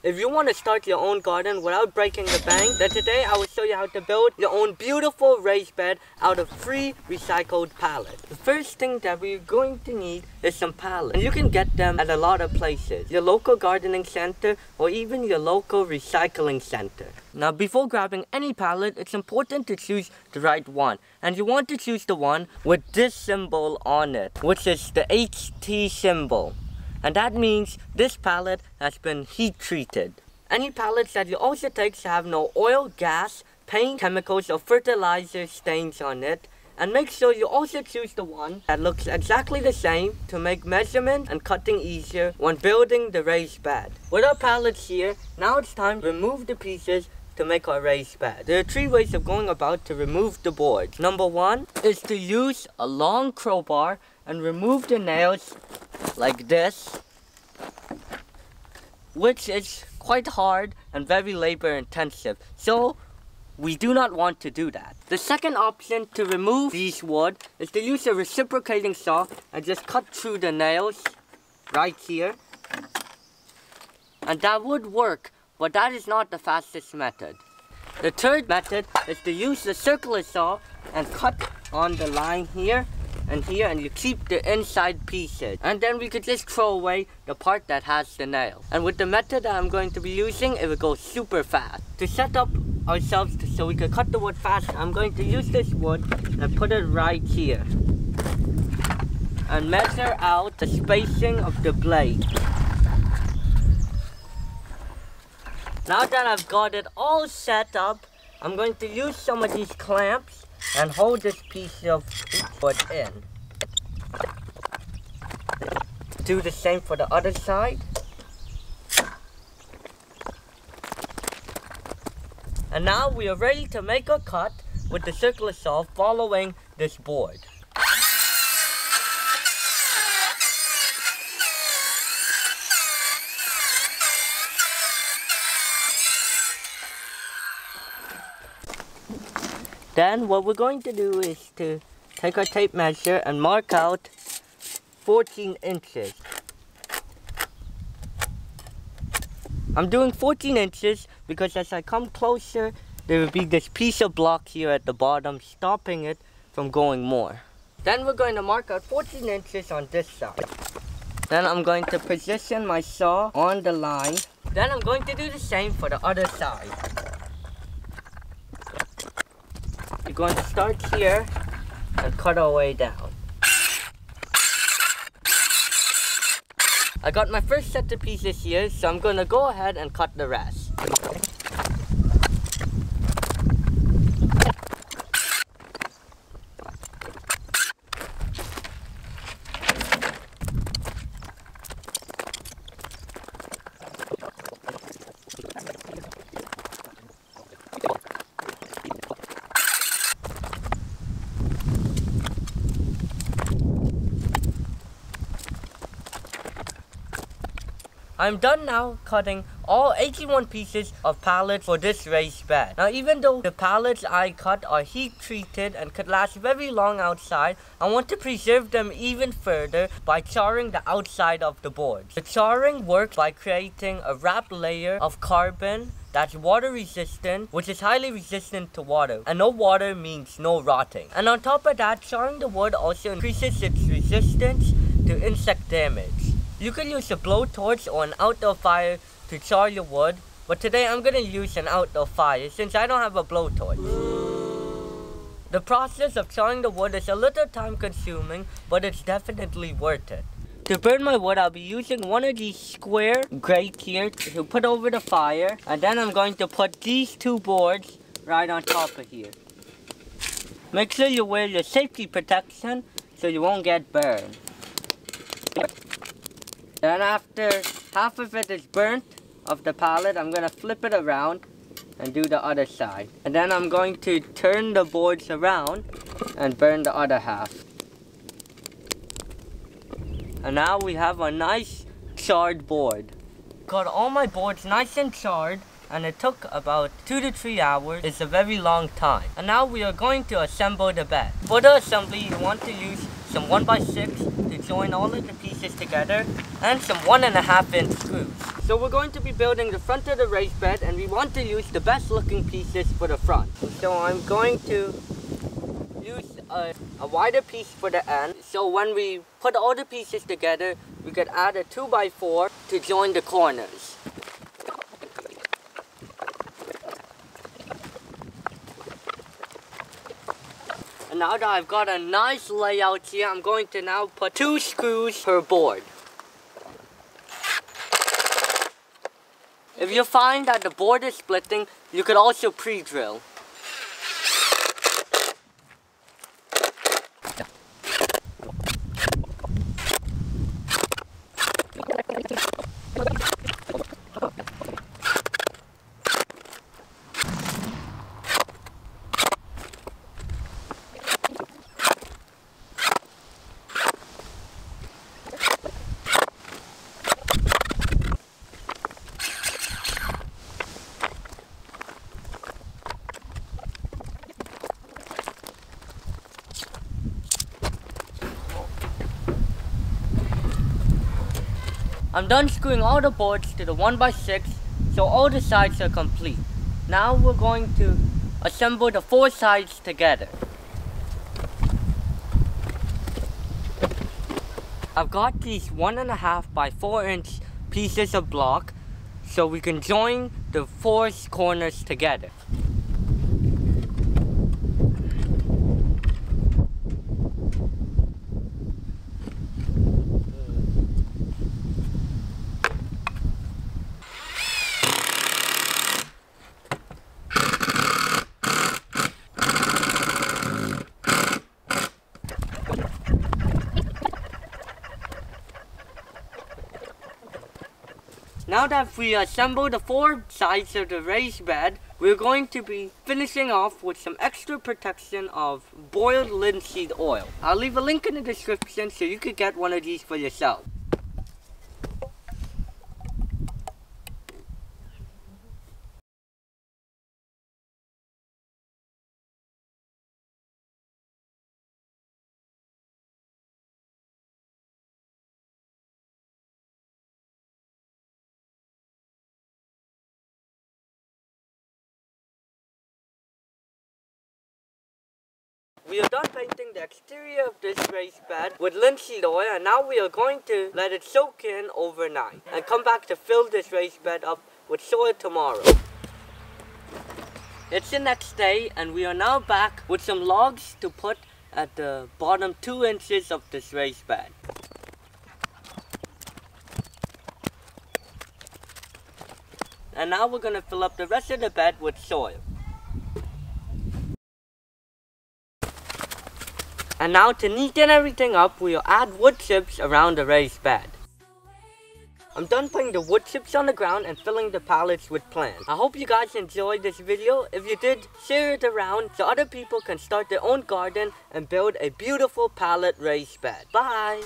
If you want to start your own garden without breaking the bank, then today I will show you how to build your own beautiful raised bed out of free recycled pallets. The first thing that we're going to need is some pallets. And you can get them at a lot of places. Your local gardening center or even your local recycling center. Now before grabbing any pallet, it's important to choose the right one. And you want to choose the one with this symbol on it, which is the HT symbol. And that means this pallet has been heat treated. Any pallets that you also take should have no oil, gas, paint, chemicals or fertilizer stains on it. And make sure you also choose the one that looks exactly the same to make measurement and cutting easier when building the raised bed. With our pallets here, now it's time to remove the pieces to make our raised bed. There are 3 ways of going about to remove the boards. Number 1 is to use a long crowbar and remove the nails like this, which is quite hard and very labor intensive, so we do not want to do that. The second option to remove these wood is to use a reciprocating saw and just cut through the nails right here, and that would work, but that is not the fastest method. The third method is to use the circular saw and cut on the line here, and you keep the inside pieces, and then we could just throw away the part that has the nail. And with the method that I'm going to be using, it will go super fast. To set up ourselves so we can cut the wood fast, I'm going to use this wood and put it right here and measure out the spacing of the blade. Now that I've got it all set up, I'm going to use some of these clamps and hold this piece of wood in. Do the same for the other side. And now we are ready to make a cut with the circular saw following this board. Then what we're going to do is to take our tape measure and mark out 14 inches. I'm doing 14 inches because as I come closer, there will be this piece of block here at the bottom stopping it from going more. Then we're going to mark out 14 inches on this side. Then I'm going to position my saw on the line. Then I'm going to do the same for the other side. We're going to start here and cut our way down. I got my first set of pieces here, so I'm going to go ahead and cut the rest. I'm done now cutting all 81 pieces of pallets for this raised bed. Now even though the pallets I cut are heat treated and could last very long outside, I want to preserve them even further by charring the outside of the boards. The charring works by creating a wrapped layer of carbon that's water resistant, which is highly resistant to water. And no water means no rotting. And on top of that, charring the wood also increases its resistance to insect damage. You can use a blowtorch or an outdoor fire to char your wood, but today I'm going to use an outdoor fire since I don't have a blowtorch. The process of charring the wood is a little time consuming, but it's definitely worth it. To burn my wood, I'll be using one of these square grates here to put over the fire, and then I'm going to put these 2 boards right on top of here. Make sure you wear your safety protection so you won't get burned. Then after half of it is burnt of the pallet, I'm going to flip it around and do the other side. And then I'm going to turn the boards around and burn the other half. And now we have a nice charred board. Got all my boards nice and charred, and it took about 2 to 3 hours. It's a very long time. And now we are going to assemble the bed. For the assembly, you want to use some 1x6 to join all of the pieces together, and some 1.5-inch screws. So we're going to be building the front of the raised bed, and we want to use the best looking pieces for the front. So I'm going to use a wider piece for the end. So when we put all the pieces together, we could add a 2x4 to join the corners. And now that I've got a nice layout here, I'm going to now put 2 screws per board. If you find that the board is splitting, you could also pre-drill. I'm done screwing all the boards to the 1x6, so all the sides are complete. Now we're going to assemble the 4 sides together. I've got these 1.5 by 4 inch pieces of block, so we can join the 4 corners together. Now that we assembled the 4 sides of the raised bed, we're going to be finishing off with some extra protection of boiled linseed oil. I'll leave a link in the description so you could get one of these for yourself. We are done painting the exterior of this raised bed with linseed oil, and now we are going to let it soak in overnight and come back to fill this raised bed up with soil tomorrow. It's the next day, and we are now back with some logs to put at the bottom 2 inches of this raised bed. And now we're going to fill up the rest of the bed with soil. And now to neaten everything up, we'll add wood chips around the raised bed. I'm done putting the wood chips on the ground and filling the pallets with plants. I hope you guys enjoyed this video. If you did, share it around so other people can start their own garden and build a beautiful pallet raised bed. Bye!